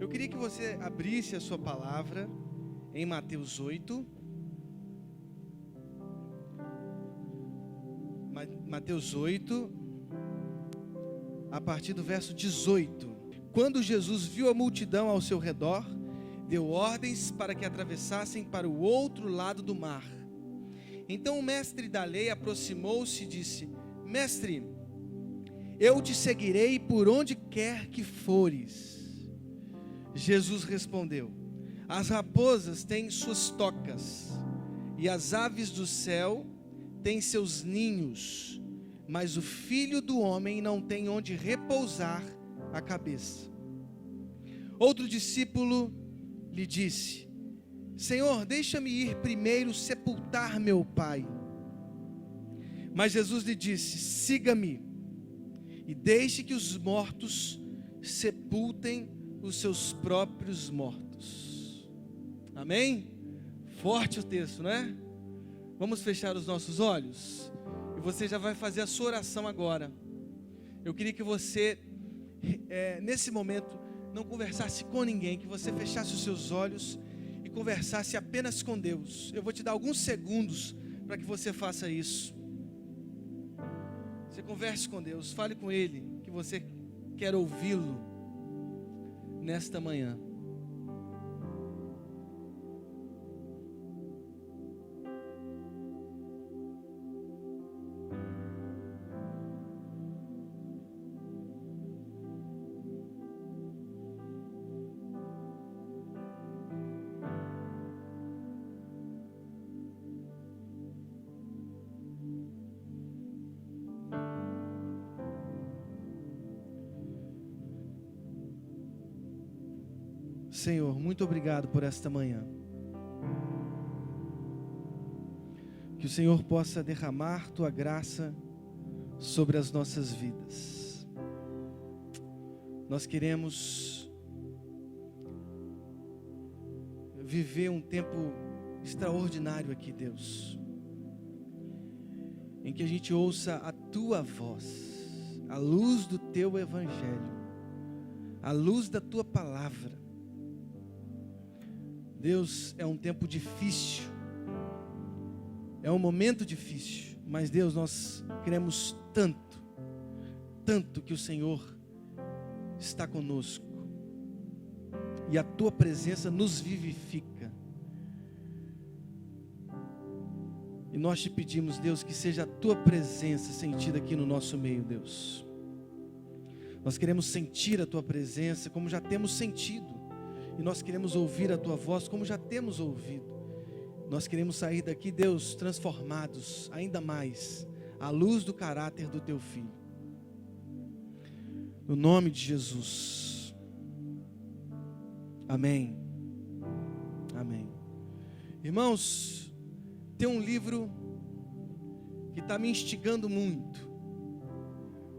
Eu queria que você abrisse a sua palavra em Mateus 8. Mateus 8, a partir do verso 18. Quando Jesus viu a multidão ao seu redor, deu ordens para que atravessassem para o outro lado do mar. Então o mestre da lei aproximou-se e disse: Mestre, eu te seguirei por onde quer que fores. Jesus respondeu: As raposas têm suas tocas, e as aves do céu têm seus ninhos, mas o Filho do Homem não tem onde repousar a cabeça. Outro discípulo lhe disse: Senhor, deixa-me ir primeiro sepultar meu pai. Mas Jesus lhe disse: Siga-me, e deixe que os mortos sepultem os seus próprios mortos. Amém? Forte o texto, né? Vamos fechar os nossos olhos, e você já vai fazer a sua oração agora. Eu queria que você, nesse momento, não conversasse com ninguém, que você fechasse os seus olhos e conversasse apenas com Deus. Eu vou te dar alguns segundos para que você faça isso. Você converse com Deus, fale com Ele, que você quer ouvi-lo nesta manhã. Senhor, muito obrigado por esta manhã. Que o Senhor possa derramar Tua graça sobre as nossas vidas. Nós queremos viver um tempo extraordinário aqui, Deus, em que a gente ouça a Tua voz, a luz do Teu Evangelho, a luz da Tua palavra. Deus, é um tempo difícil, é um momento difícil, mas Deus, nós queremos tanto que o Senhor está conosco, e a Tua presença nos vivifica, e nós te pedimos, Deus, que seja a Tua presença sentida aqui no nosso meio, Deus. Nós queremos sentir a Tua presença como já temos sentido, e nós queremos ouvir a Tua voz como já temos ouvido. Nós queremos sair daqui, Deus, transformados ainda mais à luz do caráter do Teu Filho. No nome de Jesus. Amém. Amém. Irmãos, tem um livro que está me instigando muito.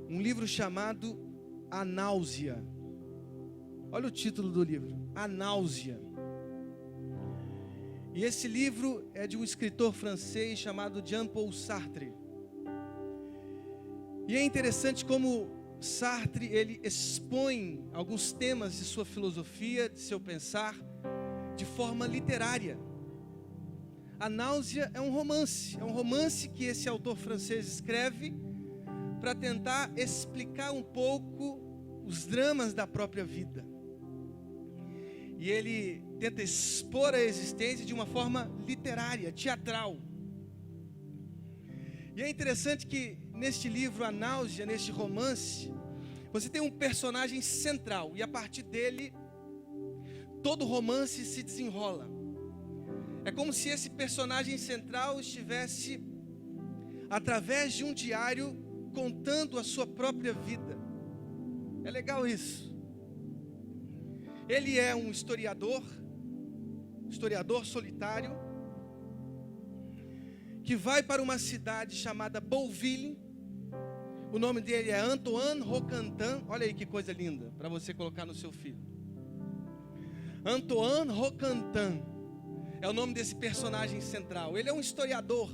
Um livro chamado A Náusea. Olha o título do livro, A Náusea. E esse livro é de um escritor francês chamado Jean-Paul Sartre. E é interessante como Sartre, ele expõe alguns temas de sua filosofia, de seu pensar, de forma literária. A Náusea é um romance que esse autor francês escreve para tentar explicar um pouco os dramas da própria vida. E ele tenta expor a existência de uma forma literária, teatral. E é interessante que neste livro, A Náusea, neste romance, você tem um personagem central, e a partir dele, todo o romance se desenrola. É como se esse personagem central estivesse, através de um diário, contando a sua própria vida. É legal isso. Ele é um historiador solitário, que vai para uma cidade chamada Bouville. O nome dele é Antoine Roquentin. Olha aí que coisa linda, para você colocar no seu filho. Antoine Roquentin é o nome desse personagem central. Ele é um historiador,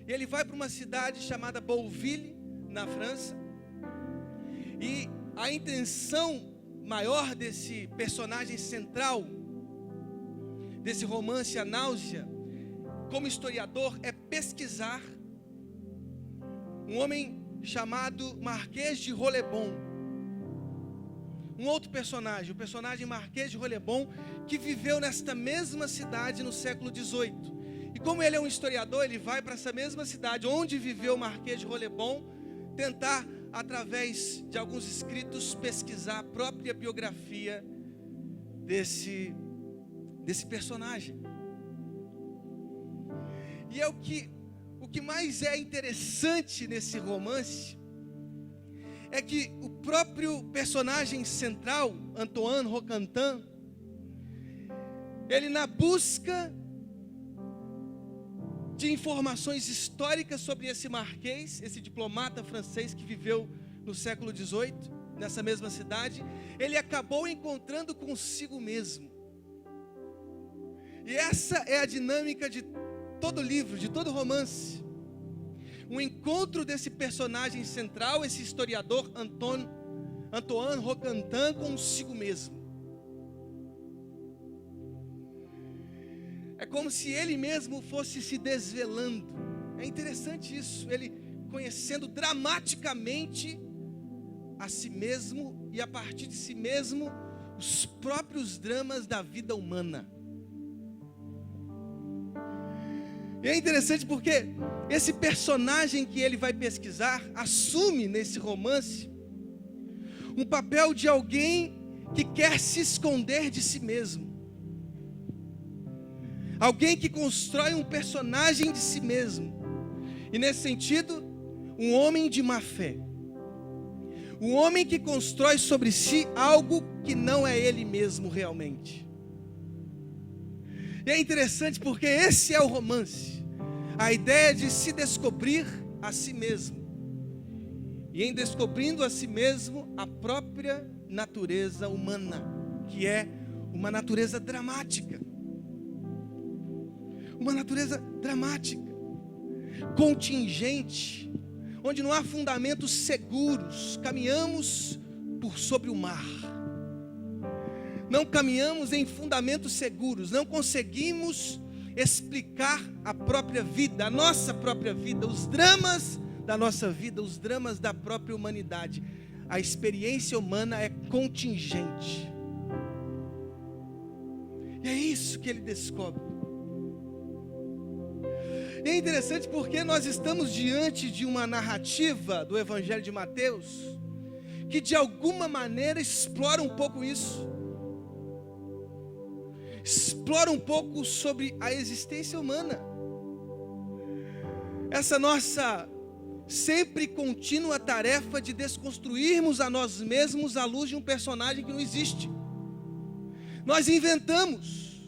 e ele vai para uma cidade chamada Bouville, na França, e a intenção maior desse personagem central, desse romance A Náusea, como historiador, é pesquisar um homem chamado Marquês de Rolebon. Um outro personagem, o personagem Marquês de Rolebon, que viveu nesta mesma cidade no século XVIII. E como ele é um historiador, ele vai para essa mesma cidade onde viveu o Marquês de Rolebon, tentar, através de alguns escritos, pesquisar a própria biografia desse personagem. E é o que mais é interessante nesse romance é que o próprio personagem central, Antoine Roquentin, ele, na busca de informações históricas sobre esse marquês, esse diplomata francês que viveu no século XVIII, nessa mesma cidade, ele acabou encontrando consigo mesmo. E essa é a dinâmica de todo livro, de todo romance. Um encontro desse personagem central, esse historiador Antoine Roquentin, consigo mesmo. É como se ele mesmo fosse se desvelando. É interessante isso, ele conhecendo dramaticamente a si mesmo e a partir de si mesmo os próprios dramas da vida humana. E é interessante porque esse personagem que ele vai pesquisar assume nesse romance um papel de alguém que quer se esconder de si mesmo. Alguém que constrói um personagem de si mesmo. E nesse sentido, um homem de má fé. Um homem que constrói sobre si algo que não é ele mesmo realmente. E é interessante porque esse é o romance. A ideia de se descobrir a si mesmo. E em descobrindo a si mesmo, a própria natureza humana, que é uma natureza dramática. Uma natureza dramática, contingente, onde não há fundamentos seguros. Caminhamos por sobre o mar. Não caminhamos em fundamentos seguros, não conseguimos explicar a própria vida, a nossa própria vida, os dramas da nossa vida, os dramas da própria humanidade. A experiência humana é contingente. E é isso que ele descobre. E é interessante porque nós estamos diante de uma narrativa do Evangelho de Mateus que de alguma maneira explora um pouco isso. Explora um pouco sobre a existência humana. Essa nossa sempre contínua tarefa de desconstruirmos a nós mesmos à luz de um personagem que não existe. Nós inventamos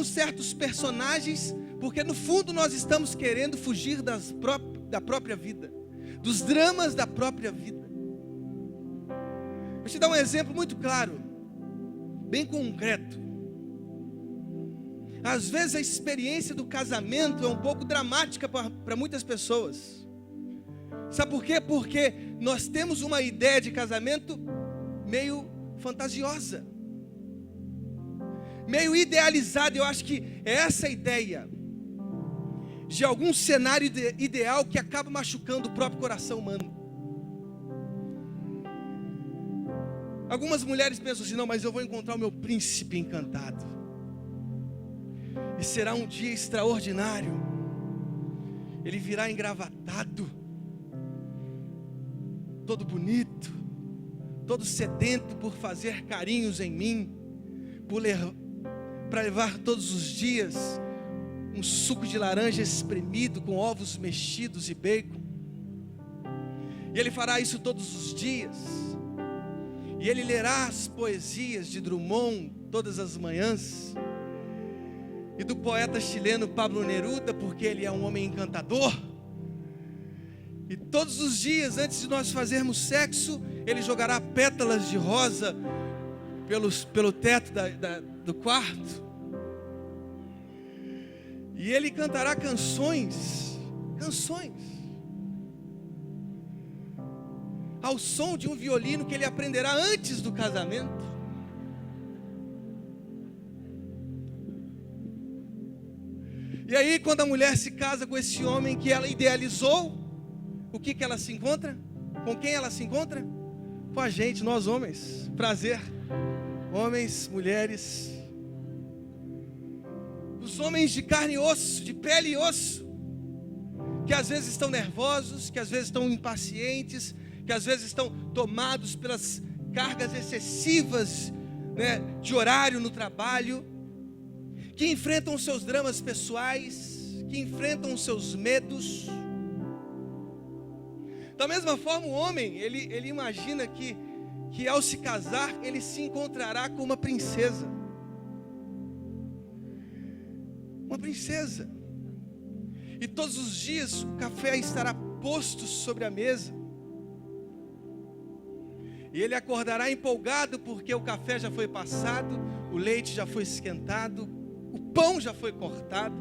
certos personagens porque no fundo nós estamos querendo fugir da própria vida, dos dramas da própria vida. Vou te dar um exemplo muito claro, bem concreto. Às vezes a experiência do casamento é um pouco dramática para muitas pessoas. Sabe por quê? Porque nós temos uma ideia de casamento meio fantasiosa, meio idealizada. Eu acho que é essa ideia de algum cenário ideal que acaba machucando o próprio coração humano. Algumas mulheres pensam assim: não, mas eu vou encontrar o meu príncipe encantado, e será um dia extraordinário. Ele virá engravatado, todo bonito, todo sedento por fazer carinhos em mim, para levar todos os dias um suco de laranja espremido com ovos mexidos e bacon. E ele fará isso todos os dias. E ele lerá as poesias de Drummond todas as manhãs, e do poeta chileno Pablo Neruda, porque ele é um homem encantador. E todos os dias, antes de nós fazermos sexo, ele jogará pétalas de rosa pelo teto do quarto. E ele cantará canções. ao som de um violino que ele aprenderá antes do casamento. E aí, quando a mulher se casa com esse homem que ela idealizou, o que ela se encontra? Com quem ela se encontra? Com a gente, nós homens. Prazer. Homens, mulheres. Os homens de carne e osso, de pele e osso, que às vezes estão nervosos, que às vezes estão impacientes, que às vezes estão tomados pelas cargas excessivas, né, de horário no trabalho, que enfrentam os seus dramas pessoais, que enfrentam os seus medos. Da mesma forma, o homem, ele imagina que ao se casar, ele se encontrará com uma princesa. Uma princesa. E todos os dias o café estará posto sobre a mesa. E ele acordará empolgado porque o café já foi passado, o leite já foi esquentado, o pão já foi cortado.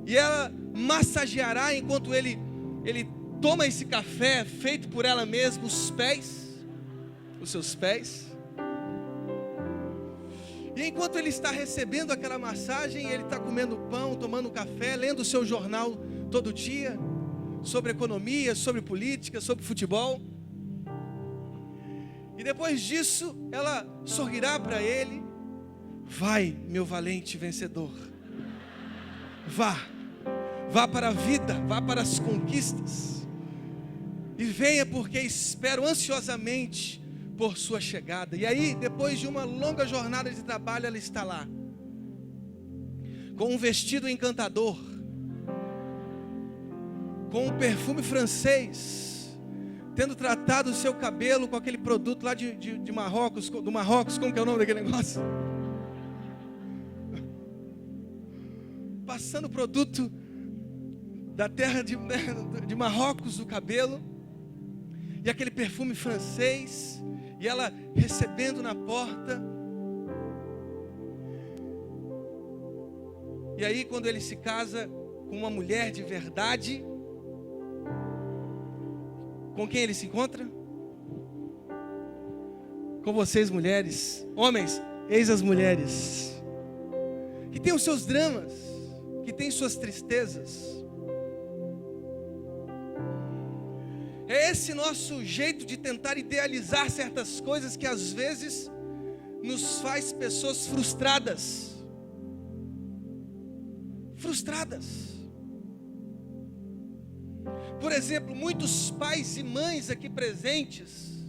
E ela massageará enquanto ele toma esse café feito por ela mesma, os seus pés. E enquanto ele está recebendo aquela massagem, ele está comendo pão, tomando café, lendo o seu jornal todo dia, sobre economia, sobre política, sobre futebol. E depois disso, ela sorrirá para ele: vai, meu valente vencedor, vá para a vida, vá para as conquistas, e venha porque espero ansiosamente por sua chegada. E aí, depois de uma longa jornada de trabalho, ela está lá, com um vestido encantador, com um perfume francês, tendo tratado o seu cabelo com aquele produto lá de Marrocos, do Marrocos, como que é o nome daquele negócio? Passando o produto da terra de Marrocos do cabelo, e aquele perfume francês, e ela recebendo na porta. E aí, quando ele se casa com uma mulher de verdade, com quem ele se encontra? Com vocês, mulheres. Homens, eis as mulheres que têm os seus dramas, que têm suas tristezas. É esse nosso jeito de tentar idealizar certas coisas que às vezes nos faz pessoas frustradas. Por exemplo, muitos pais e mães aqui presentes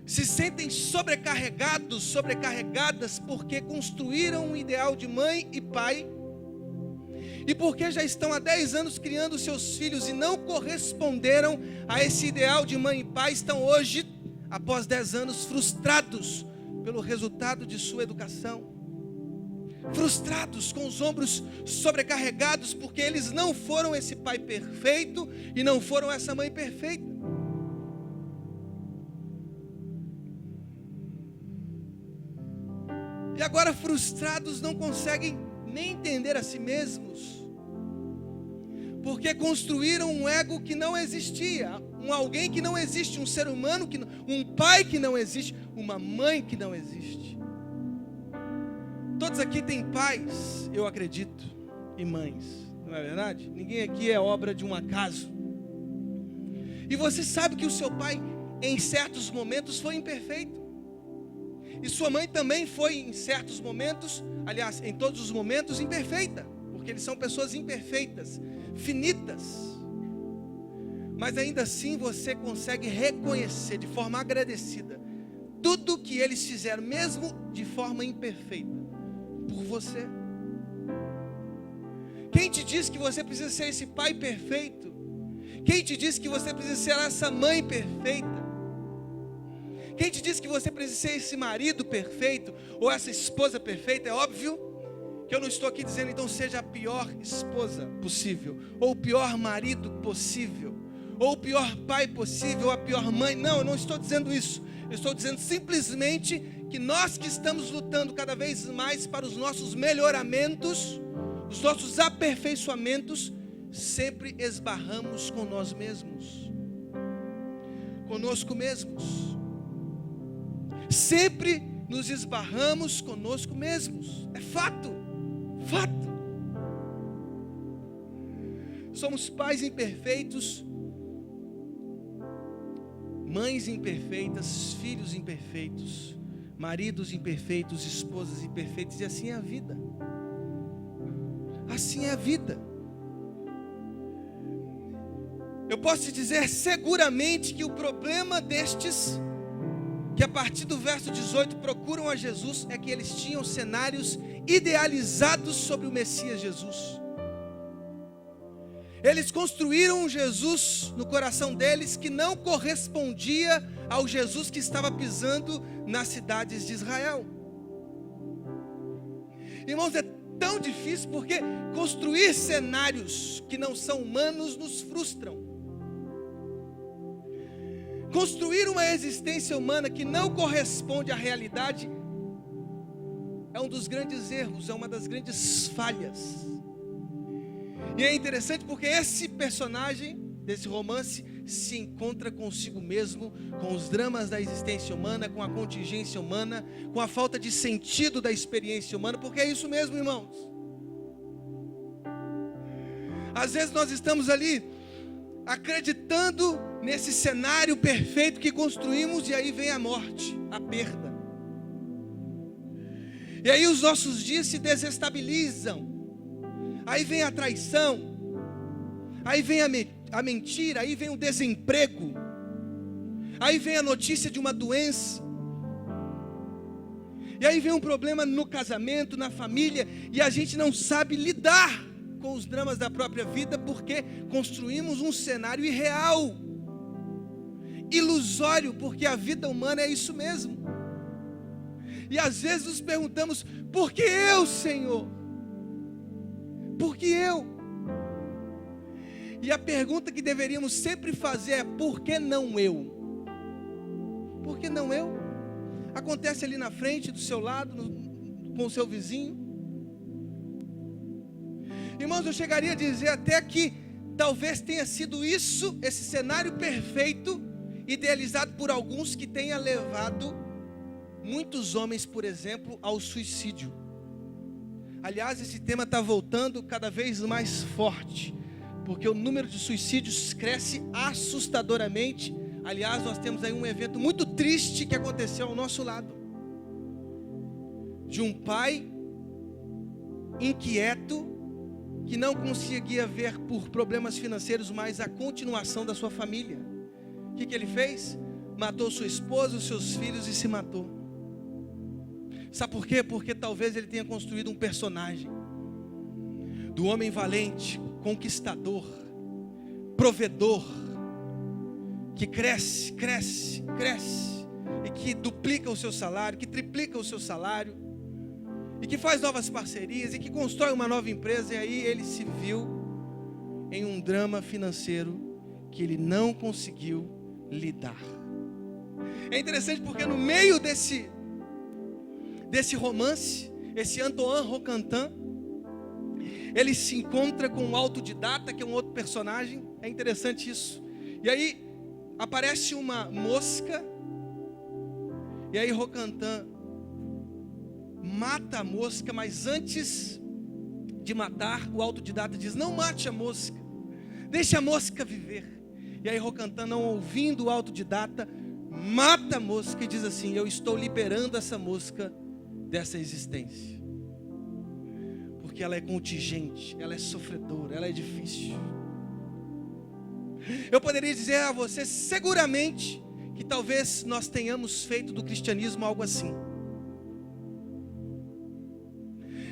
se sentem sobrecarregadas porque construíram um ideal de mãe e pai, e porque já estão há 10 anos criando seus filhos e não corresponderam a esse ideal de mãe e pai, estão hoje, após 10 anos, frustrados pelo resultado de sua educação. Frustrados, com os ombros sobrecarregados, porque eles não foram esse pai perfeito e não foram essa mãe perfeita. E agora, frustrados, não conseguem nem entender a si mesmos, porque construíram um ego que não existia, um alguém que não existe, um ser humano que não, um pai que não existe, uma mãe que não existe. Todos aqui têm pais, eu acredito, e mães, não é verdade? Ninguém aqui é obra de um acaso. E você sabe que o seu pai, em certos momentos, foi imperfeito. E sua mãe também foi, em certos momentos, aliás, em todos os momentos, imperfeita. Porque eles são pessoas imperfeitas, finitas. Mas ainda assim você consegue reconhecer de forma agradecida tudo que eles fizeram, mesmo de forma imperfeita, por você. Quem te diz que você precisa ser esse pai perfeito? Quem te diz que você precisa ser essa mãe perfeita? Quem te diz que você precisa ser esse marido perfeito ou essa esposa perfeita? É óbvio que eu não estou aqui dizendo então seja a pior esposa possível, ou o pior marido possível, ou o pior pai possível, ou a pior mãe. Não, eu não estou dizendo isso. Eu estou dizendo simplesmente que nós que estamos lutando cada vez mais para os nossos melhoramentos, os nossos aperfeiçoamentos, sempre esbarramos com nós mesmos. conosco mesmos. Sempre nos esbarramos conosco mesmos. É fato. Fato. Somos pais imperfeitos, mães imperfeitas, filhos imperfeitos, maridos imperfeitos, esposas imperfeitas, e assim é a vida. Assim é a vida. Eu posso te dizer seguramente que o problema destes, que a partir do verso 18 procuram a Jesus, é que eles tinham cenários idealizados sobre o Messias Jesus. Eles construíram um Jesus no coração deles que não correspondia ao Jesus que estava pisando nas cidades de Israel. Irmãos, é tão difícil porque construir cenários que não são humanos nos frustram. Construir uma existência humana que não corresponde à realidade é um dos grandes erros, é uma das grandes falhas. E é interessante porque esse personagem desse romance se encontra consigo mesmo, com os dramas da existência humana, com a contingência humana, com a falta de sentido da experiência humana, porque é isso mesmo, irmãos. Às vezes nós estamos ali acreditando nesse cenário perfeito que construímos, e aí vem a morte, a perda. E aí os nossos dias se desestabilizam. Aí vem a traição, aí vem a mentira, aí vem o desemprego, aí vem a notícia de uma doença, e aí vem um problema no casamento, na família, e a gente não sabe lidar com os dramas da própria vida, porque construímos um cenário irreal, ilusório, porque a vida humana é isso mesmo. E às vezes nos perguntamos: por que eu, Senhor? Por que eu? E a pergunta que deveríamos sempre fazer é: por que não eu? Por que não eu? Acontece ali na frente, do seu lado, com o seu vizinho. Irmãos, eu chegaria a dizer até que talvez tenha sido isso, esse cenário perfeito, idealizado por alguns, que tenha levado muitos homens, por exemplo, ao suicídio. Aliás, esse tema está voltando cada vez mais forte, porque o número de suicídios cresce assustadoramente. Aliás, nós temos aí um evento muito triste que aconteceu ao nosso lado, de um pai inquieto, que não conseguia ver por problemas financeiros mais a continuação da sua família. O que ele fez? Matou sua esposa, os seus filhos e se matou. Sabe por quê? Porque talvez ele tenha construído um personagem do homem valente, conquistador, provedor, que cresce, cresce, cresce, e que duplica o seu salário, que triplica o seu salário, e que faz novas parcerias, e que constrói uma nova empresa. E aí ele se viu em um drama financeiro que ele não conseguiu lidar. É interessante porque no meio desse romance, esse Antoine Roquentin, ele se encontra com um autodidata, que é um outro personagem. É interessante isso. E aí aparece uma mosca, e aí Roquentin mata a mosca, mas antes de matar, o autodidata diz: não mate a mosca, deixe a mosca viver. E aí Roquentin, não ouvindo o autodidata, mata a mosca e diz assim: eu estou liberando essa mosca dessa existência, porque ela é contingente, ela é sofredora, ela é difícil. Eu poderia dizer a você seguramente que talvez nós tenhamos feito do cristianismo algo assim.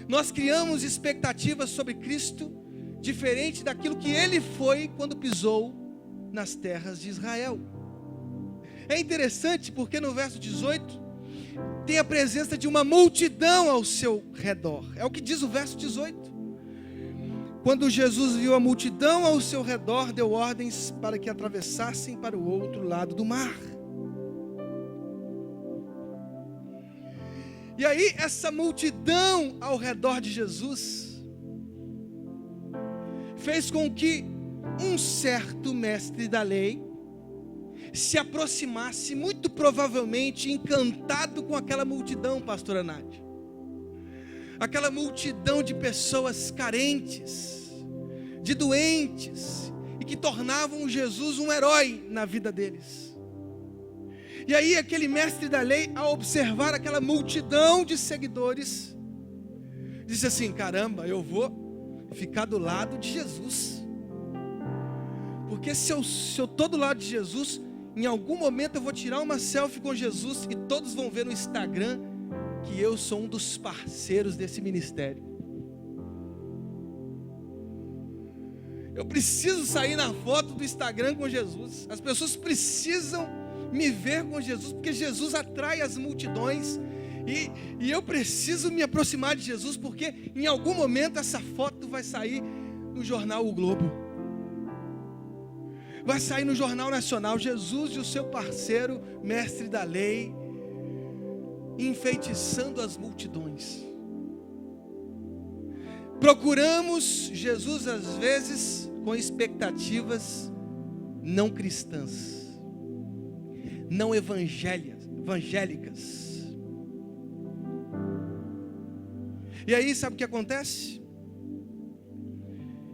Nós criamos expectativas sobre Cristo diferente daquilo que Ele foi quando pisou nas terras de Israel. É interessante porque no verso 18 tem a presença de uma multidão ao seu redor. É o que diz o verso 18. Quando Jesus viu a multidão ao seu redor, deu ordens para que atravessassem para o outro lado do mar. E aí essa multidão ao redor de Jesus fez com que um certo mestre da lei se aproximasse, muito provavelmente encantado com aquela multidão, pastora Nádia. Aquela multidão de pessoas carentes, de doentes, e que tornavam Jesus um herói na vida deles. E aí aquele mestre da lei, ao observar aquela multidão de seguidores, disse assim: caramba, eu vou ficar do lado de Jesus. Porque se eu estou do lado de Jesus, em algum momento eu vou tirar uma selfie com Jesus e todos vão ver no Instagram que eu sou um dos parceiros desse ministério. Eu preciso sair na foto do Instagram com Jesus. As pessoas precisam me ver com Jesus, porque Jesus atrai as multidões. E eu preciso me aproximar de Jesus, porque em algum momento essa foto vai sair no jornal O Globo. Vai sair no Jornal Nacional, Jesus e o seu parceiro, mestre da lei, enfeitiçando as multidões. Procuramos Jesus às vezes com expectativas não cristãs, não evangélicas. E aí sabe o que acontece?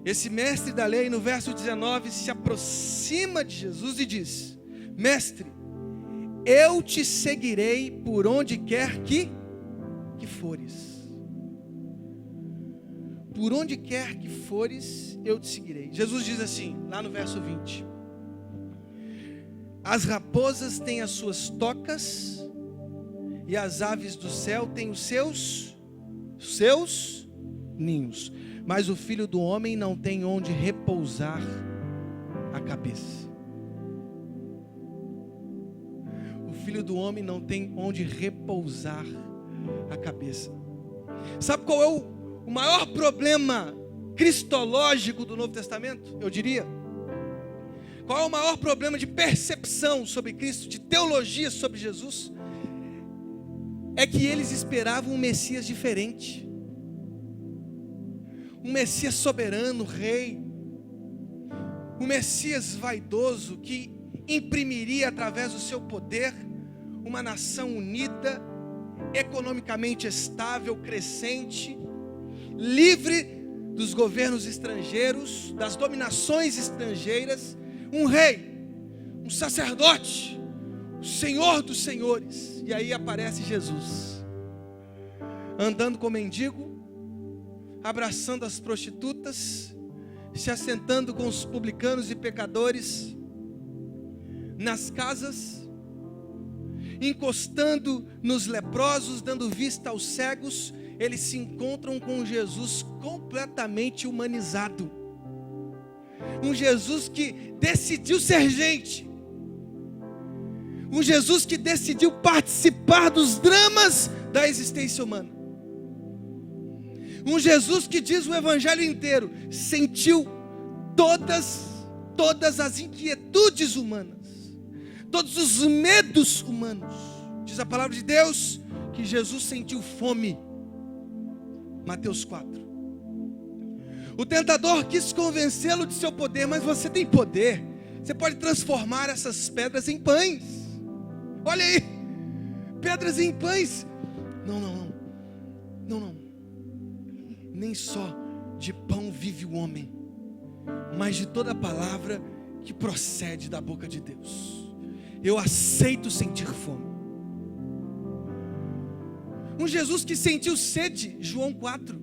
Esse mestre da lei, no verso 19, se aproxima de Jesus e diz: mestre, eu te seguirei por onde quer que fores. Por onde quer que fores, eu te seguirei. Jesus diz assim, lá no verso 20: as raposas têm as suas tocas, e as aves do céu têm os seus ninhos, mas o Filho do Homem não tem onde repousar a cabeça. O Filho do Homem não tem onde repousar a cabeça. Sabe qual é o maior problema cristológico do Novo Testamento? Eu diria. Qual é o maior problema de percepção sobre Cristo, de teologia sobre Jesus? É que eles esperavam um Messias diferente. Um Messias soberano, rei. Um Messias vaidoso que imprimiria através do seu poder uma nação unida, economicamente estável, crescente, livre dos governos estrangeiros, das dominações estrangeiras, um rei, um sacerdote, o Senhor dos senhores. E aí aparece Jesus, andando com mendigo, abraçando as prostitutas, se assentando com os publicanos e pecadores, nas casas, encostando nos leprosos, dando vista aos cegos. Eles se encontram com Jesus completamente humanizado. Um Jesus que decidiu ser gente. Um Jesus que decidiu participar dos dramas da existência humana. Um Jesus que, diz o Evangelho inteiro, sentiu todas as inquietudes humanas, todos os medos humanos. Diz a palavra de Deus que Jesus sentiu fome. Mateus 4. O tentador quis convencê-lo de seu poder, mas você tem poder. Você pode transformar essas pedras em pães. Olha aí, pedras em pães. Não. Nem só de pão vive o homem, mas de toda palavra que procede da boca de Deus. Eu aceito sentir fome. Um Jesus que sentiu sede, João 4,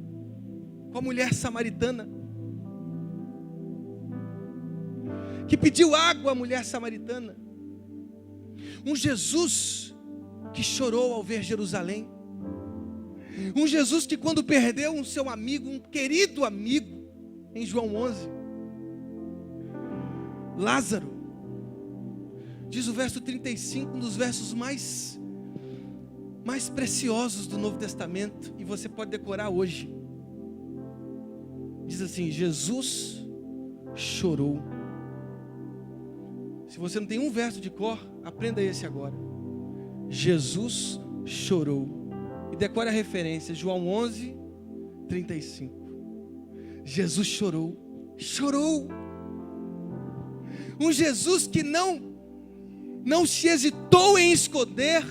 com a mulher samaritana, que pediu água à mulher samaritana. Um Jesus que chorou ao ver Jerusalém. Um Jesus que, quando perdeu um seu amigo, um querido amigo, em João 11, Lázaro, diz o verso 35, um dos versos mais preciosos do Novo Testamento, e você pode decorar hoje. Diz assim: Jesus chorou. Se você não tem um verso de cor, aprenda esse agora. Jesus chorou. E decore a referência, João 11, 35. Jesus chorou. Um Jesus que não não se hesitou em esconder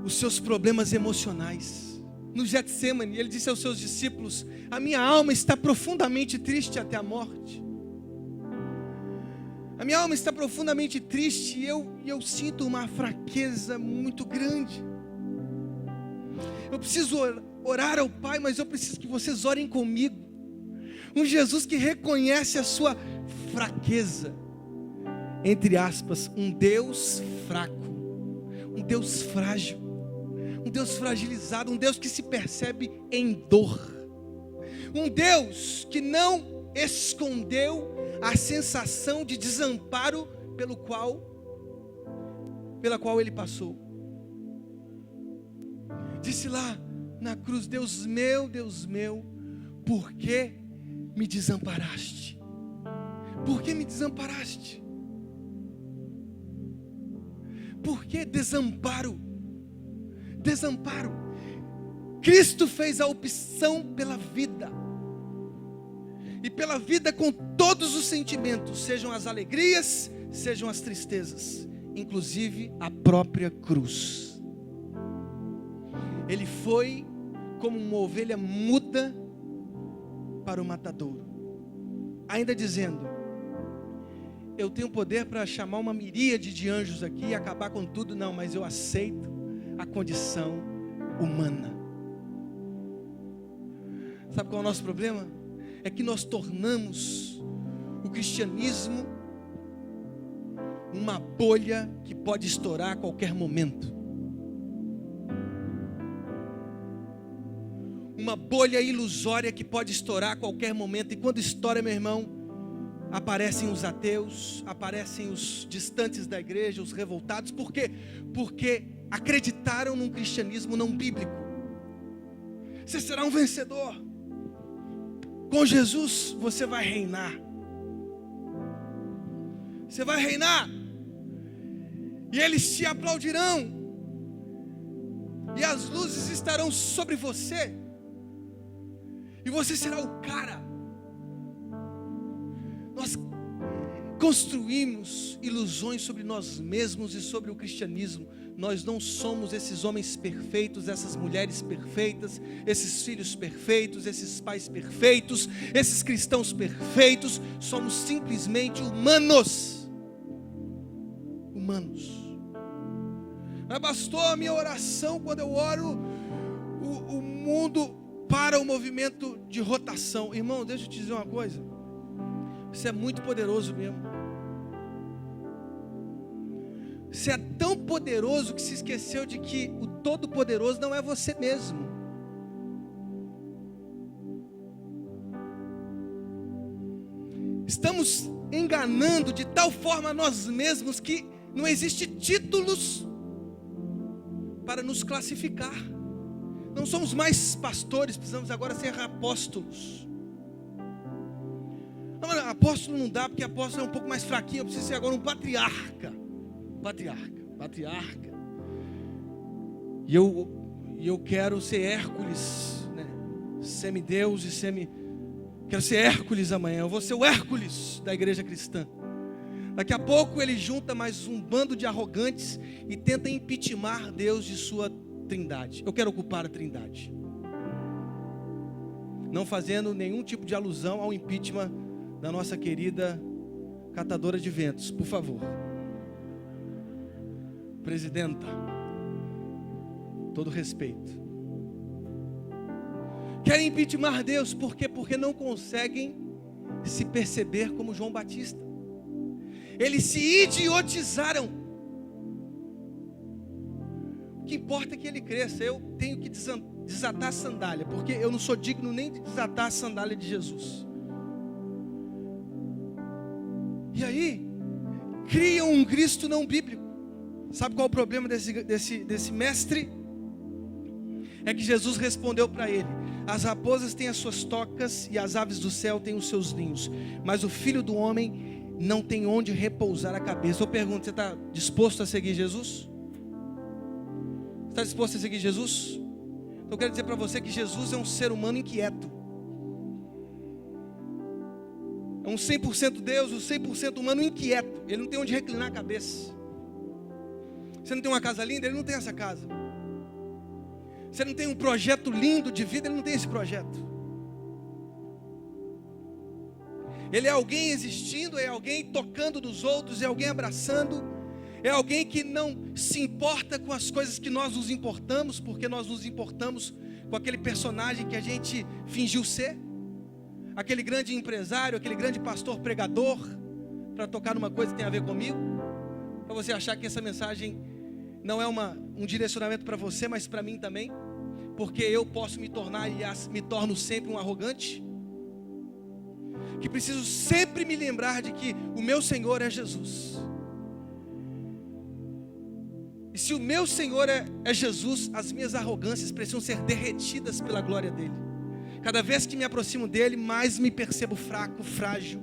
os seus problemas emocionais. No Getsemane, ele disse aos seus discípulos: a minha alma está profundamente triste até a morte. A minha alma está profundamente triste e eu sinto uma fraqueza muito grande. Eu preciso orar ao Pai, mas eu preciso que vocês orem comigo. Um Jesus que reconhece a sua fraqueza. Entre aspas, um Deus fraco, um Deus frágil, um Deus fragilizado, um Deus que se percebe em dor. Um Deus que não escondeu a sensação de desamparo pela qual ele passou. Disse lá na cruz: Deus meu, por que me desamparaste? Por que me desamparaste? Por que desamparo? Desamparo. Cristo fez a opção pela vida. E pela vida com todos os sentimentos, sejam as alegrias, sejam as tristezas, inclusive a própria cruz. Ele foi como uma ovelha muda para o matadouro, ainda dizendo: eu tenho poder para chamar uma miríade de anjos aqui e acabar com tudo. Não, mas eu aceito a condição humana. Sabe qual é o nosso problema? É que nós tornamos o cristianismo uma bolha que pode estourar a qualquer momento. Uma bolha ilusória que pode estourar a qualquer momento. E quando estoura, meu irmão, aparecem os ateus, aparecem os distantes da igreja, os revoltados. Por quê? Porque acreditaram num cristianismo não bíblico. Você será um vencedor. Com Jesus você vai reinar. Você vai reinar. E eles te aplaudirão. E as luzes estarão sobre você. E você será o cara. Nós construímos ilusões sobre nós mesmos e sobre o cristianismo. Nós não somos esses homens perfeitos, essas mulheres perfeitas, esses filhos perfeitos, esses pais perfeitos, esses cristãos perfeitos. Somos simplesmente humanos. Humanos. Mas bastou a minha oração, quando eu oro, o mundo para o movimento de rotação. Irmão, deixa eu te dizer uma coisa. Isso é muito poderoso mesmo. Você é tão poderoso que se esqueceu de que o Todo-Poderoso não é você mesmo. Estamos enganando de tal forma nós mesmos que não existe títulos para nos classificar. Não somos mais pastores, precisamos agora ser apóstolos. Não, apóstolo não dá, porque apóstolo é um pouco mais fraquinho. Eu preciso ser agora um patriarca. Patriarca. E eu quero ser Hércules, né? Semideus e quero ser Hércules amanhã. Eu vou ser o Hércules da igreja cristã. Daqui a pouco ele junta mais um bando de arrogantes e tenta impeachment Deus de sua trindade. Eu quero ocupar a trindade. Não fazendo nenhum tipo de alusão ao impeachment da nossa querida catadora de ventos, por favor. Presidenta, todo respeito. Querem impeachment Deus, por quê? Porque não conseguem se perceber como João Batista. Eles se idiotizaram. O que importa é que ele cresça. Eu tenho que desatar a sandália, porque eu não sou digno nem de desatar a sandália de Jesus. E aí, criam um Cristo não bíblico. Sabe qual é o problema desse mestre? É que Jesus respondeu para ele: as raposas têm as suas tocas e as aves do céu têm os seus ninhos, mas o Filho do Homem não tem onde repousar a cabeça. Eu pergunto, você está disposto a seguir Jesus? Está disposto a seguir Jesus? Então eu quero dizer para você que Jesus é um ser humano inquieto. É um 100% Deus, um 100% humano inquieto. Ele não tem onde reclinar a cabeça. Você não tem uma casa linda? Ele não tem essa casa. Você não tem um projeto lindo de vida? Ele não tem esse projeto. Ele é alguém existindo, é alguém tocando nos outros, é alguém abraçando, é alguém que não se importa com as coisas que nós nos importamos, porque nós nos importamos com aquele personagem que a gente fingiu ser, aquele grande empresário, aquele grande pastor pregador, para tocar numa coisa que tem a ver comigo, para você achar que essa mensagem não é um direcionamento para você, mas para mim também, porque eu posso me tornar e me torno sempre um arrogante, que preciso sempre me lembrar de que o meu Senhor é Jesus. E se o meu Senhor é Jesus, as minhas arrogâncias precisam ser derretidas pela glória dele. Cada vez que me aproximo dele, mais me percebo fraco, frágil,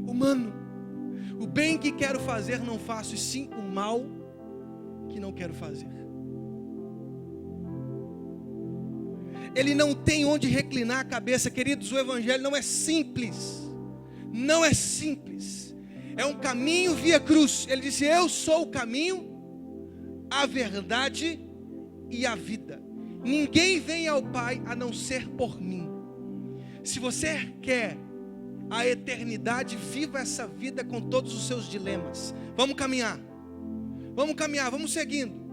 humano. O bem que quero fazer não faço, e sim o mal que não quero fazer. Ele não tem onde reclinar a cabeça, queridos. O evangelho não é simples. Não é simples. É um caminho via cruz. Ele disse: eu sou o caminho, a verdade e a vida. Ninguém vem ao Pai a não ser por mim. Se você quer a eternidade, viva essa vida com todos os seus dilemas. Vamos caminhar. Vamos caminhar, vamos seguindo.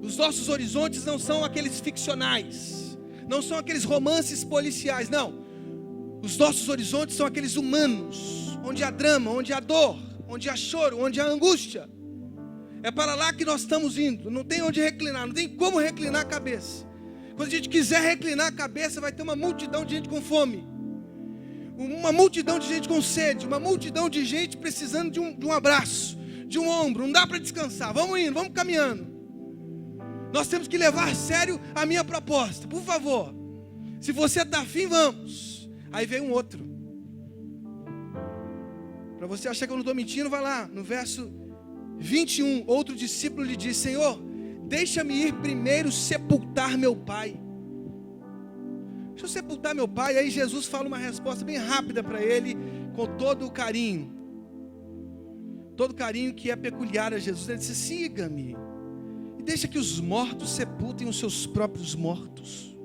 Os nossos horizontes não são aqueles ficcionais, não são aqueles romances policiais, não. Os nossos horizontes são aqueles humanos, onde há drama, onde há dor, onde há choro, onde há angústia. É para lá que nós estamos indo. Não tem onde reclinar, não tem como reclinar a cabeça. Quando a gente quiser reclinar a cabeça, vai ter uma multidão de gente com fome, uma multidão de gente com sede, uma multidão de gente precisando de um abraço, de um ombro. Não dá para descansar. Vamos indo, vamos caminhando. Nós temos que levar a sério a minha proposta. Por favor, se você está afim, vamos. Aí vem um outro. Para você achar que eu não estou mentindo, vai lá no verso 21, outro discípulo lhe diz: Senhor, deixa-me ir primeiro sepultar meu pai. Deixa eu sepultar meu pai. Aí Jesus fala uma resposta bem rápida para ele, com todo o carinho que é peculiar a Jesus. Ele disse: siga-me e deixa que os mortos sepultem os seus próprios mortos.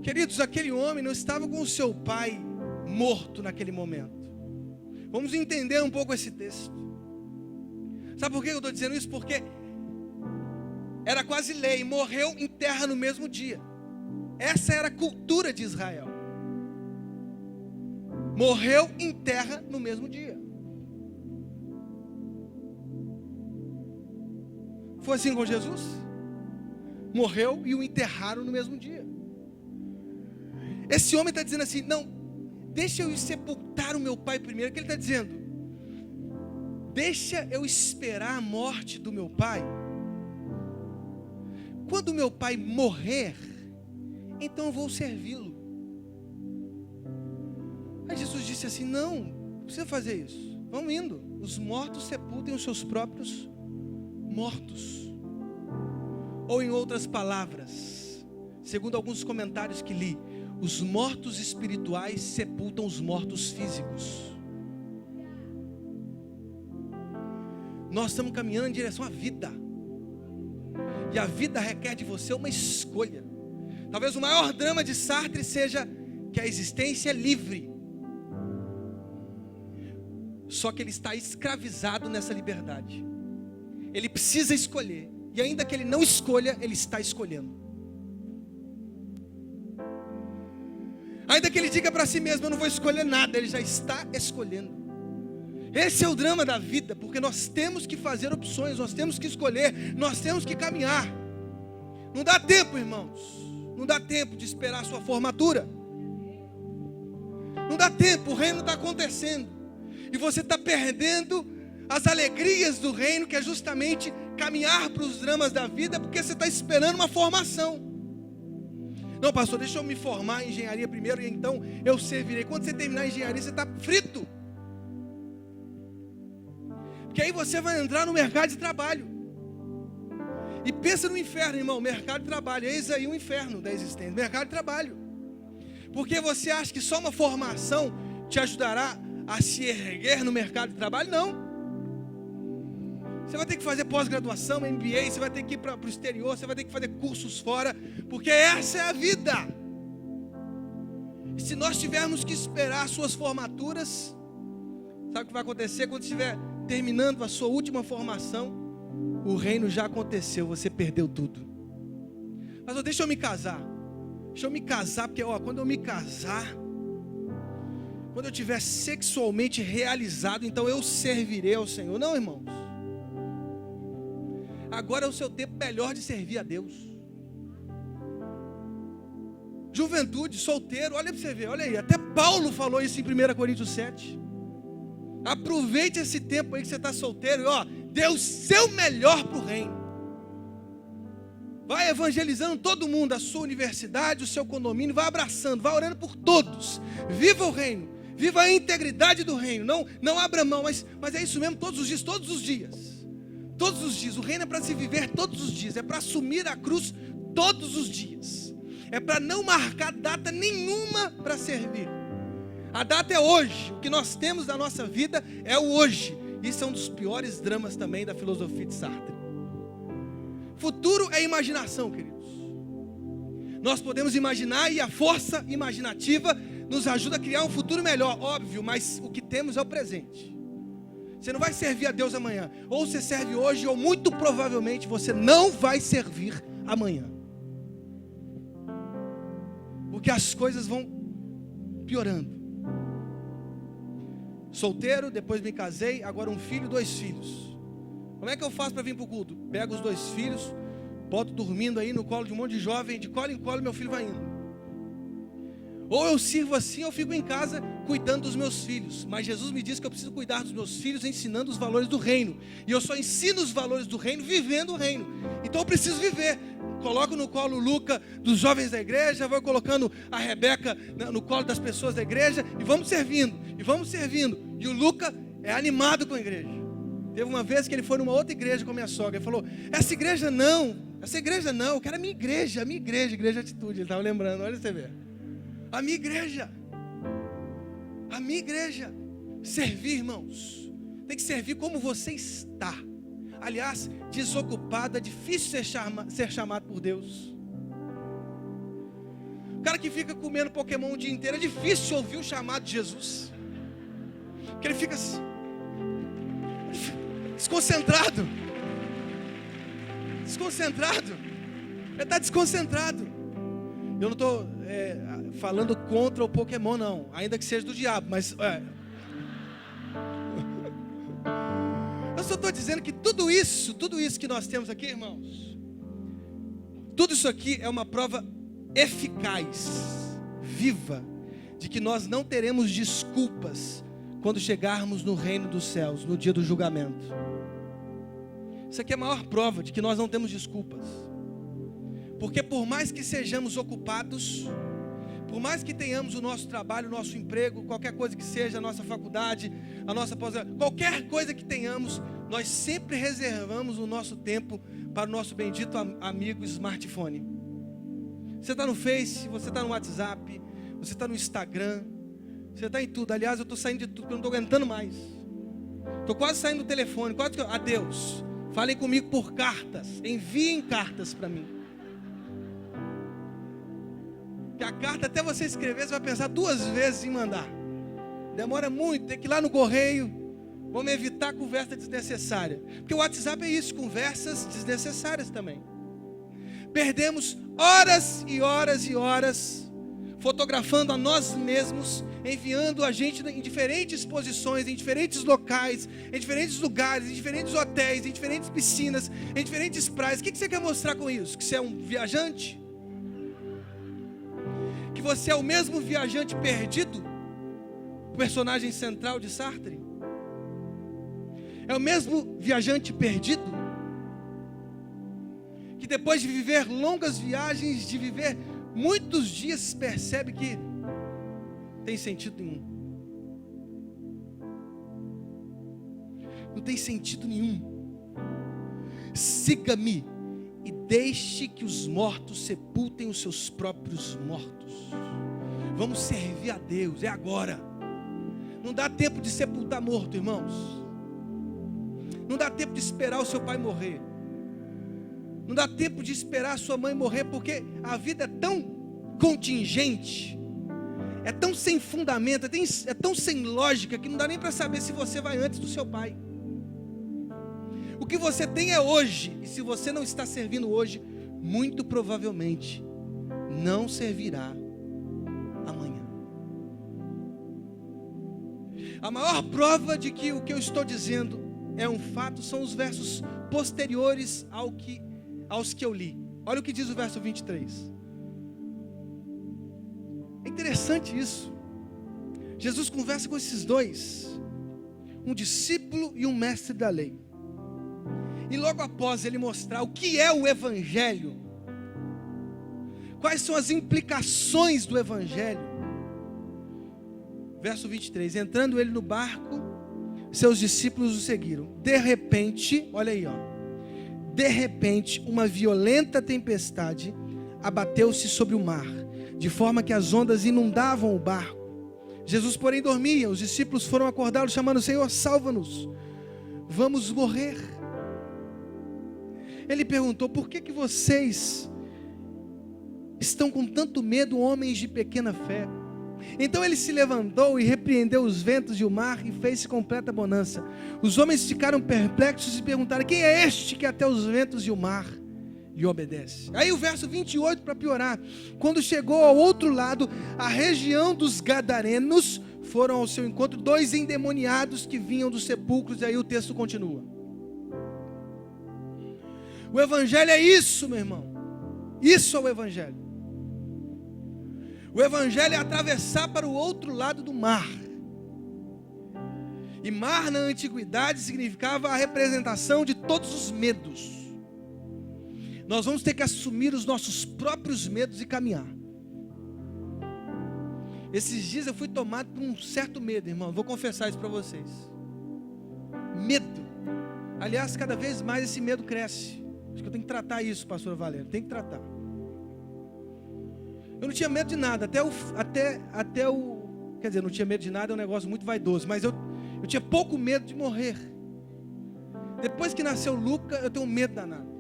Queridos, aquele homem não estava com o seu pai morto naquele momento. Vamos entender um pouco esse texto. Sabe por que eu estou dizendo isso? Porque era quase lei, morreu, enterra no mesmo dia. Essa era a cultura de Israel. Morreu, enterra no mesmo dia. Foi assim com Jesus? Morreu e o enterraram no mesmo dia. Esse homem está dizendo assim: não, deixa eu ir sepultar o meu pai primeiro. O que ele está dizendo? Deixa eu esperar a morte do meu pai. Quando o meu pai morrer, então eu vou servi-lo. Aí Jesus disse assim: não precisa fazer isso. Vamos indo. Os mortos sepultem os seus próprios mortos. Ou em outras palavras, segundo alguns comentários que li, os mortos espirituais sepultam os mortos físicos. Nós estamos caminhando em direção à vida. E a vida requer de você uma escolha. Talvez o maior drama de Sartre seja que a existência é livre. Só que ele está escravizado nessa liberdade. Ele precisa escolher. E ainda que ele não escolha, ele está escolhendo. Ainda que ele diga para si mesmo: eu não vou escolher nada, ele já está escolhendo. Esse é o drama da vida, porque nós temos que fazer opções, nós temos que escolher, nós temos que caminhar. Não dá tempo, irmãos, não dá tempo de esperar a sua formatura. Não dá tempo, o reino está acontecendo. E você está perdendo as alegrias do reino, que é justamente caminhar para os dramas da vida, porque você está esperando uma formação. Não, pastor, deixa eu me formar em engenharia primeiro e então eu servirei. Quando você terminar a engenharia, você está frito. Porque aí você vai entrar no mercado de trabalho. E pensa no inferno, irmão, mercado de trabalho. Eis aí o inferno da existência, mercado de trabalho. Porque você acha que só uma formação te ajudará a se erguer no mercado de trabalho? Não. Você vai ter que fazer pós-graduação, MBA, você vai ter que ir para o exterior, você vai ter que fazer cursos fora, porque essa é a vida. E se nós tivermos que esperar suas formaturas, sabe o que vai acontecer? Quando estiver terminando a sua última formação, o reino já aconteceu, você perdeu tudo. Mas deixa eu me casar. Deixa eu me casar, porque quando eu me casar, quando eu estiver sexualmente realizado, então eu servirei ao Senhor. Não, irmãos. Agora é o seu tempo melhor de servir a Deus. Juventude, solteiro, olha para você ver, olha aí. Até Paulo falou isso em 1 Coríntios 7. Aproveite esse tempo aí que você está solteiro e dê o seu melhor para o reino. Vai evangelizando todo mundo, a sua universidade, o seu condomínio, vai abraçando, vai orando por todos. Viva o reino, viva a integridade do reino. Não abra mão, mas é isso mesmo, todos os dias, todos os dias. Todos os dias, o reino é para se viver todos os dias, é para assumir a cruz todos os dias, é para não marcar data nenhuma para servir. A data é hoje, o que nós temos na nossa vida é o hoje. Isso é um dos piores dramas também da filosofia de Sartre. Futuro é imaginação, queridos. Nós podemos imaginar e a força imaginativa nos ajuda a criar um futuro melhor, óbvio, mas o que temos é o presente. Você não vai servir a Deus amanhã. Ou você serve hoje, ou muito provavelmente você não vai servir amanhã. Porque as coisas vão piorando. Solteiro, depois me casei, agora um filho, 2 filhos. Como é que eu faço para vir para o culto? Pego os 2 filhos, boto dormindo aí no colo de um monte de jovem, de colo em colo meu filho vai indo. Ou eu sirvo assim, ou fico em casa cuidando dos meus filhos. Mas Jesus me disse que eu preciso cuidar dos meus filhos ensinando os valores do reino. E eu só ensino os valores do reino vivendo o reino. Então eu preciso viver. Coloco no colo o Luca dos jovens da igreja, vou colocando a Rebeca no colo das pessoas da igreja e vamos servindo, e vamos servindo. E o Luca é animado com a igreja. Teve uma vez que ele foi numa outra igreja com a minha sogra. Ele falou, essa igreja não, eu quero a minha igreja, igreja atitude. Ele estava lembrando, olha você ver. A minha igreja, servir, irmãos, tem que servir como você está. Aliás, desocupado, é difícil ser chamado por Deus. O cara que fica comendo Pokémon o dia inteiro, é difícil ouvir o chamado de Jesus. Porque ele fica desconcentrado. Ele está desconcentrado. Eu não estou falando contra o Pokémon não, ainda que seja do diabo, mas eu só estou dizendo que tudo isso que nós temos aqui, irmãos, tudo isso aqui é uma prova eficaz, viva, de que nós não teremos desculpas quando chegarmos no reino dos céus, no dia do julgamento. Isso aqui é a maior prova de que nós não temos desculpas. Porque por mais que sejamos ocupados, por mais que tenhamos o nosso trabalho, o nosso emprego, qualquer coisa que seja, a nossa faculdade, a nossa pós-graduação, qualquer coisa que tenhamos, nós sempre reservamos o nosso tempo para o nosso bendito amigo smartphone. Você está no Face, você está no WhatsApp, você está no Instagram, você está em tudo. Aliás, eu estou saindo de tudo, porque eu não estou aguentando mais. Estou quase saindo do telefone, adeus. Falem comigo por cartas, enviem cartas para mim. Que a carta, até você escrever, você vai pensar 2 vezes em mandar. Demora muito, tem que ir lá no correio. Vamos evitar conversa desnecessária. Porque o WhatsApp é isso, conversas desnecessárias também. Perdemos horas e horas e horas fotografando a nós mesmos, enviando a gente em diferentes posições, em diferentes locais, em diferentes lugares, em diferentes hotéis, em diferentes piscinas, em diferentes praias. O que você quer mostrar com isso? Que você é um viajante? Que você é o mesmo viajante perdido? O personagem central de Sartre? É o mesmo viajante perdido? Que depois de viver longas viagens, de viver muitos dias, percebe que tem sentido nenhum. Não tem sentido nenhum. Siga-me e deixe que os mortos sepultem os seus próprios mortos. Vamos servir a Deus, é agora. Não dá tempo de sepultar morto, irmãos. Não dá tempo de esperar o seu pai morrer. Não dá tempo de esperar a sua mãe morrer, porque a vida é tão contingente, é tão sem fundamento, é tão sem lógica, que não dá nem para saber se você vai antes do seu pai. O que você tem é hoje, e se você não está servindo hoje, muito provavelmente não servirá amanhã. A maior prova de que o que eu estou dizendo é um fato são os versos posteriores aos que eu li. Olha o que diz o verso 23. É interessante isso. Jesus conversa com esses dois, um discípulo e um mestre da lei. E logo após ele mostrar o que é o Evangelho, quais são as implicações do Evangelho, verso 23, entrando ele no barco, seus discípulos o seguiram. De repente, olha aí, de repente, uma violenta tempestade abateu-se sobre o mar, de forma que as ondas inundavam o barco. Jesus, porém, dormia. Os discípulos foram acordá-lo, chamando: Senhor, salva-nos, vamos morrer. Ele perguntou: por que vocês estão com tanto medo, homens de pequena fé? Então ele se levantou e repreendeu os ventos e o mar, e fez-se completa bonança. Os homens ficaram perplexos e perguntaram: quem é este que até os ventos e o mar lhe obedece? Aí o verso 28, para piorar: quando chegou ao outro lado, a região dos Gadarenos, foram ao seu encontro 2 endemoniados que vinham dos sepulcros. E aí o texto continua. O Evangelho é isso, meu irmão. Isso é o Evangelho. O Evangelho é atravessar para o outro lado do mar. E mar na antiguidade significava a representação de todos os medos. Nós vamos ter que assumir os nossos próprios medos e caminhar. Esses dias eu fui tomado por um certo medo, irmão. Vou confessar isso para vocês. Medo. Aliás, cada vez mais esse medo cresce. Acho que eu tenho que tratar isso, pastor Valério. Tem que tratar. Eu não tinha medo de nada, quer dizer, não tinha medo de nada, é um negócio muito vaidoso, mas eu tinha pouco medo de morrer. Depois que nasceu Luca, eu tenho medo danado.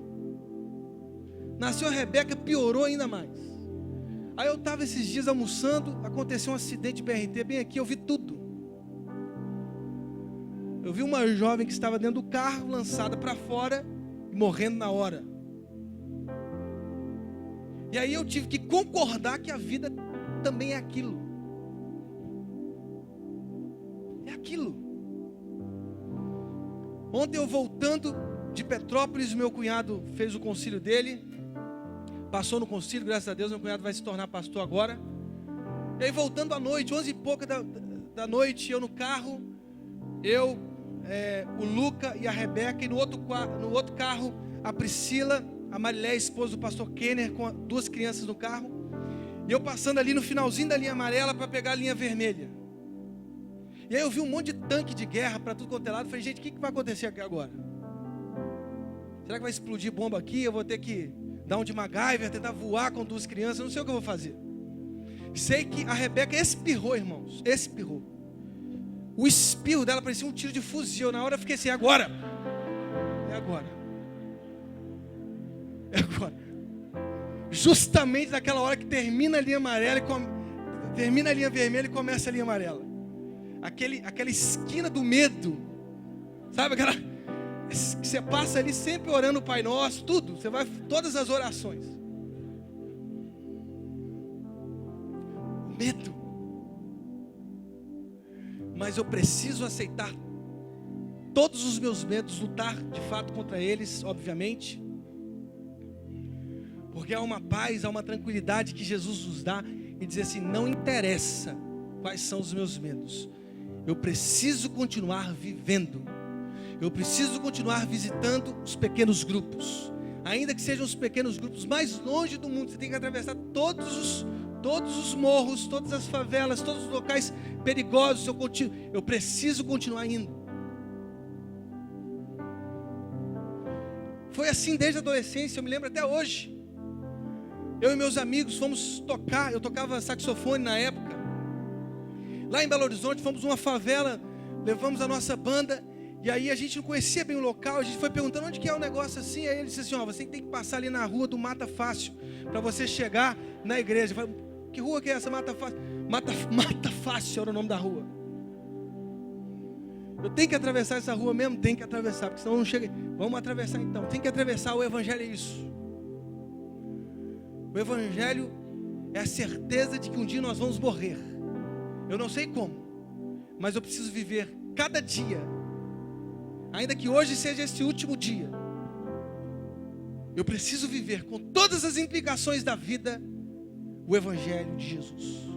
Nasceu a Rebeca, piorou ainda mais. Aí eu estava esses dias almoçando, aconteceu um acidente de BRT bem aqui, eu vi tudo. Eu vi uma jovem que estava dentro do carro, lançada para fora, e morrendo na hora. E aí eu tive que concordar que a vida também é aquilo. É aquilo. Ontem eu voltando de Petrópolis, meu cunhado fez o concílio dele. Passou no concílio, graças a Deus, meu cunhado vai se tornar pastor agora. E aí voltando à noite, 11 e pouca da noite, eu no carro, o Luca e a Rebeca, e no outro carro, a Priscila, a Marilé, esposa do pastor Kenner, com 2 crianças no carro. E eu passando ali no finalzinho da linha amarela para pegar a linha vermelha. E aí eu vi um monte de tanque de guerra para tudo quanto é lado. Falei: gente, o que vai acontecer aqui agora? Será que vai explodir bomba aqui? Eu vou ter que dar um de MacGyver, tentar voar com 2 crianças. Eu não sei o que eu vou fazer. Sei que a Rebeca espirrou, irmãos. Espirrou. O espirro dela parecia um tiro de fuzil. Na hora eu fiquei assim: agora. É agora. Agora, justamente naquela hora que termina a linha amarela termina a linha vermelha e começa a linha amarela, aquela esquina do medo, sabe, aquela que você passa ali sempre orando o Pai Nosso, tudo, você vai, todas as orações. Medo. Mas eu preciso aceitar todos os meus medos, lutar de fato contra eles, obviamente. Porque há uma paz, há uma tranquilidade que Jesus nos dá e diz assim: não interessa quais são os meus medos, eu preciso continuar vivendo, eu preciso continuar visitando os pequenos grupos, ainda que sejam os pequenos grupos mais longe do mundo. Você tem que atravessar todos os morros, todas as favelas, todos os locais perigosos. Eu preciso continuar indo. Foi assim desde a adolescência, eu me lembro até hoje. Eu e meus amigos fomos tocar, eu tocava saxofone na época. Lá em Belo Horizonte, fomos numa favela, levamos a nossa banda, E aí a gente não conhecia bem o local, a gente foi perguntando onde que é o negócio assim. Aí ele disse assim, você tem que passar ali na rua do Mata Fácil, para você chegar na igreja. Eu falei, que rua que é essa? Mata Fácil? Mata Fácil era o nome da rua. Eu tenho que atravessar essa rua mesmo? Tem que atravessar, porque senão eu não chego. Vamos atravessar então. Tem que atravessar. O evangelho é isso. O evangelho é a certeza de que um dia nós vamos morrer. Eu não sei como, mas eu preciso viver cada dia, ainda que hoje seja esse último dia. Eu preciso viver com todas as implicações da vida o evangelho de Jesus.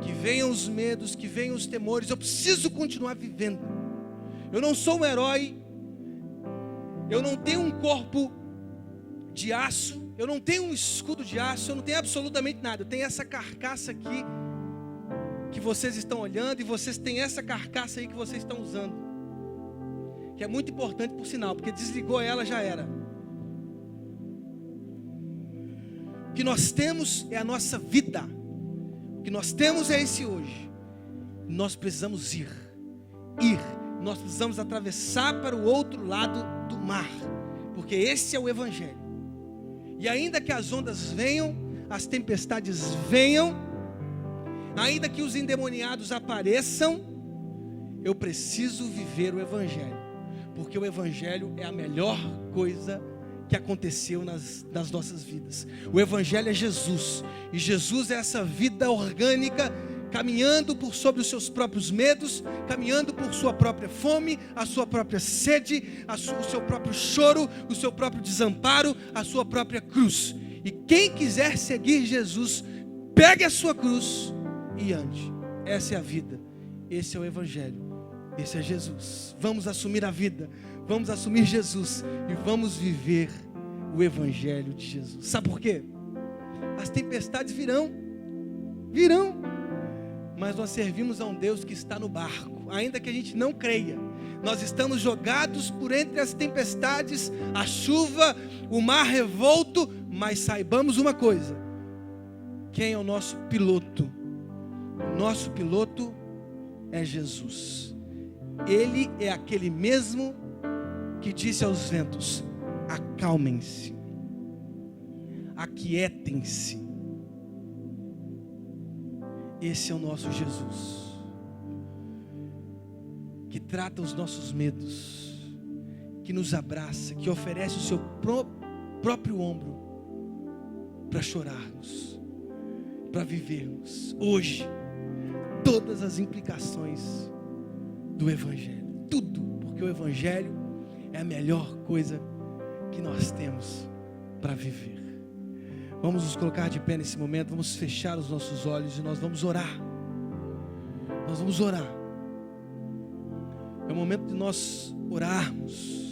Que venham os medos, que venham os temores, eu preciso continuar vivendo. Eu não sou um herói, eu não tenho um corpo de aço, eu não tenho um escudo de aço, eu não tenho absolutamente nada. Eu tenho essa carcaça aqui que vocês estão olhando, e vocês têm essa carcaça aí que vocês estão usando, que é muito importante por sinal, porque desligou ela, já era. O que nós temos é a nossa vida, o que nós temos é esse hoje. Nós precisamos ir, nós precisamos atravessar para o outro lado do mar, porque esse é o evangelho. E ainda que as ondas venham, as tempestades venham, ainda que os endemoniados apareçam, eu preciso viver o evangelho, porque o evangelho é a melhor coisa que aconteceu nas nossas vidas. O evangelho é Jesus, e Jesus é essa vida orgânica, caminhando por sobre os seus próprios medos, caminhando por sua própria fome, a sua própria sede, o seu próprio choro, o seu próprio desamparo, a sua própria cruz. E quem quiser seguir Jesus, pegue a sua cruz e ande. Essa é a vida, esse é o evangelho, esse é Jesus. Vamos assumir a vida, vamos assumir Jesus e vamos viver o evangelho de Jesus. Sabe por quê? As tempestades virão, mas nós servimos a um Deus que está no barco, ainda que a gente não creia. Nós estamos jogados por entre as tempestades, a chuva, o mar revolto, mas saibamos uma coisa: quem é o nosso piloto? O nosso piloto é Jesus. Ele é aquele mesmo que disse aos ventos: acalmem-se, aquietem-se. Esse é o nosso Jesus, que trata os nossos medos, que nos abraça, que oferece o seu próprio ombro para chorarmos, para vivermos hoje todas as implicações do evangelho, tudo, porque o evangelho é a melhor coisa que nós temos para viver. Vamos nos colocar de pé nesse momento, vamos fechar os nossos olhos e nós vamos orar. Nós vamos orar. É o momento de nós orarmos.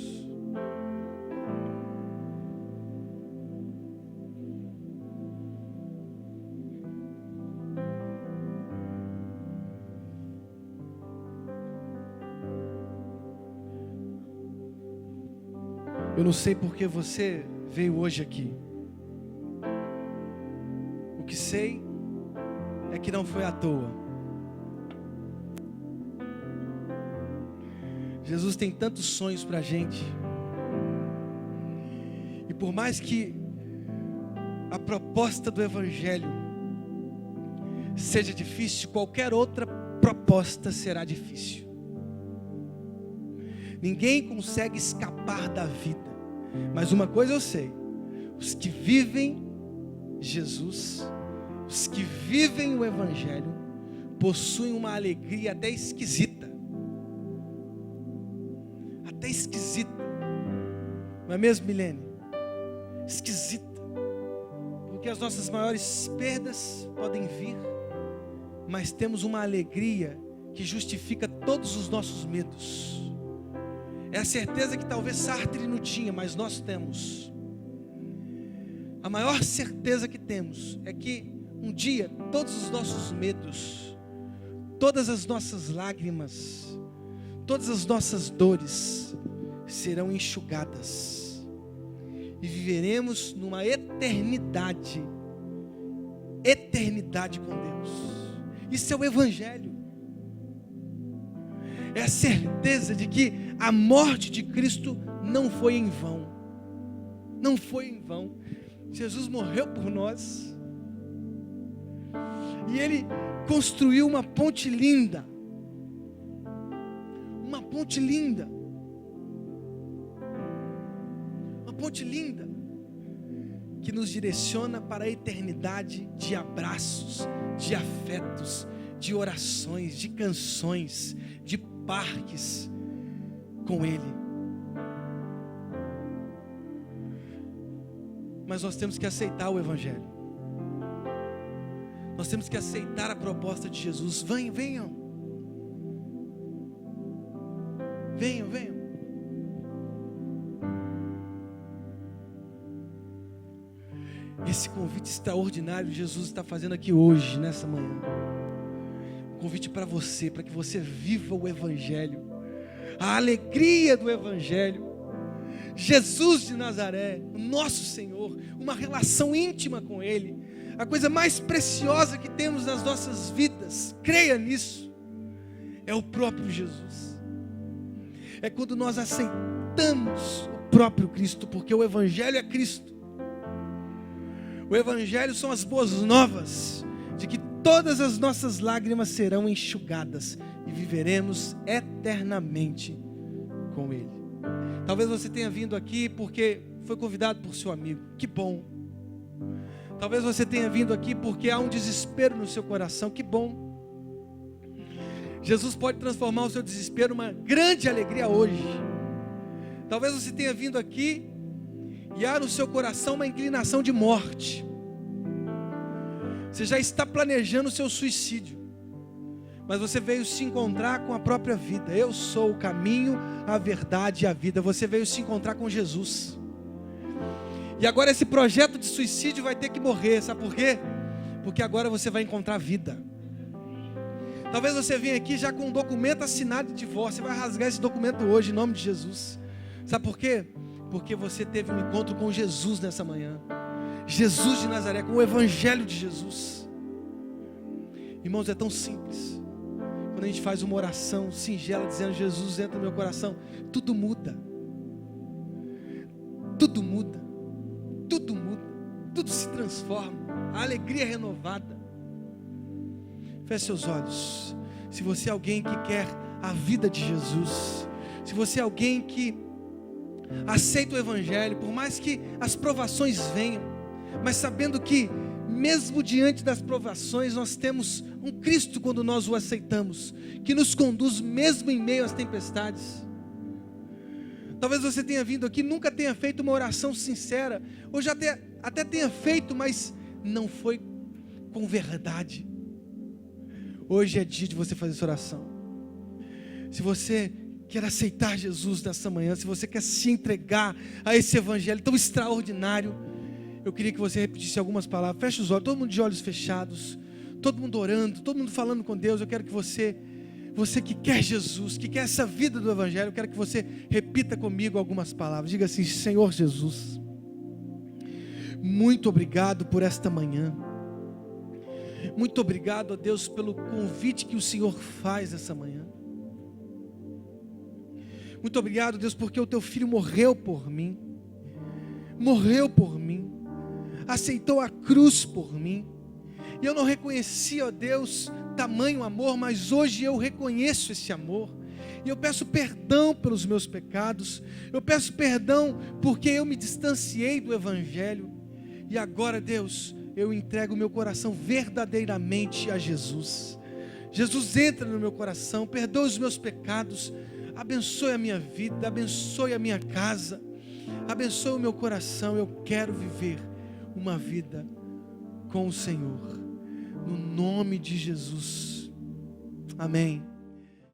Eu não sei porque você veio hoje aqui. O que sei é que não foi à toa. Jesus tem tantos sonhos para a gente. E por mais que a proposta do evangelho seja difícil, qualquer outra proposta será difícil. Ninguém consegue escapar da vida. Mas uma coisa eu sei: os que vivem Jesus, os que vivem o evangelho, possuem uma alegria até esquisita. Até esquisita. Não é mesmo, Milene? Esquisita. Porque as nossas maiores perdas podem vir, mas temos uma alegria que justifica todos os nossos medos. É a certeza que talvez Sartre não tinha, mas nós temos. A maior certeza que temos é que um dia todos os nossos medos, todas as nossas lágrimas, todas as nossas dores serão enxugadas e viveremos numa eternidade com Deus. Isso é o evangelho. É a certeza de que a morte de Cristo não foi em vão. Não foi em vão. Jesus morreu por nós. E Ele construiu uma ponte linda. Uma ponte linda. Uma ponte linda. Que nos direciona para a eternidade de abraços, de afetos, de orações, de canções, de parques com Ele. Mas nós temos que aceitar o Evangelho. Nós temos que aceitar a proposta de Jesus. Venham. Venham. Esse convite extraordinário Jesus está fazendo aqui hoje, nessa manhã. Um convite para você, para que você viva o Evangelho. A alegria do Evangelho. Jesus de Nazaré, o nosso Senhor, uma relação íntima com Ele, a coisa mais preciosa que temos nas nossas vidas, creia nisso, é o próprio Jesus. É quando nós aceitamos o próprio Cristo, porque o Evangelho é Cristo. O Evangelho são as boas novas, de que todas as nossas lágrimas serão enxugadas e viveremos eternamente com Ele. Talvez você tenha vindo aqui porque foi convidado por seu amigo. Que bom. Talvez você tenha vindo aqui porque há um desespero no seu coração. Que bom. Jesus pode transformar o seu desespero numa grande alegria hoje. Talvez você tenha vindo aqui e há no seu coração uma inclinação de morte. Você já está planejando o seu suicídio. Mas você veio se encontrar com a própria vida. Eu sou o caminho, a verdade e a vida. Você veio se encontrar com Jesus. E agora esse projeto de suicídio vai ter que morrer. Sabe por quê? Porque agora você vai encontrar vida. Talvez você venha aqui já com um documento assinado de divórcio. Você vai rasgar esse documento hoje em nome de Jesus. Sabe por quê? Porque você teve um encontro com Jesus nessa manhã. Jesus de Nazaré, com o Evangelho de Jesus. Irmãos, é tão simples. Quando a gente faz uma oração singela dizendo: Jesus, entra no meu coração, tudo muda. Tudo muda. Tudo muda. Tudo se transforma. A alegria é renovada. Feche seus olhos. Se você é alguém que quer a vida de Jesus, se você é alguém que aceita o Evangelho, por mais que as provações venham, mas sabendo que mesmo diante das provações nós temos um Cristo, quando nós o aceitamos, que nos conduz mesmo em meio às tempestades. Talvez você tenha vindo aqui, nunca tenha feito uma oração sincera, ou já até tenha feito, mas não foi com verdade. Hoje é dia de você fazer essa oração. Se você quer aceitar Jesus nessa manhã, se você quer se entregar a esse Evangelho tão extraordinário, eu queria que você repetisse algumas palavras. Feche os olhos, todo mundo de olhos fechados, todo mundo orando, todo mundo falando com Deus. Eu quero que você que quer Jesus, que quer essa vida do Evangelho, eu quero que você repita comigo algumas palavras. Diga assim: Senhor Jesus, muito obrigado por esta manhã. Muito obrigado, ó Deus, pelo convite que o Senhor faz essa manhã. Muito obrigado, Deus, porque o teu filho morreu por mim. Morreu por mim. Aceitou a cruz por mim. E eu não reconhecia, ó Deus, tamanho amor, mas hoje eu reconheço esse amor. E eu peço perdão pelos meus pecados. Eu peço perdão porque eu me distanciei do Evangelho. E agora, Deus, eu entrego o meu coração verdadeiramente a Jesus. Jesus, entra no meu coração, perdoa os meus pecados, abençoe a minha vida, abençoe a minha casa, abençoe o meu coração. Eu quero viver uma vida com o Senhor, no nome de Jesus, amém.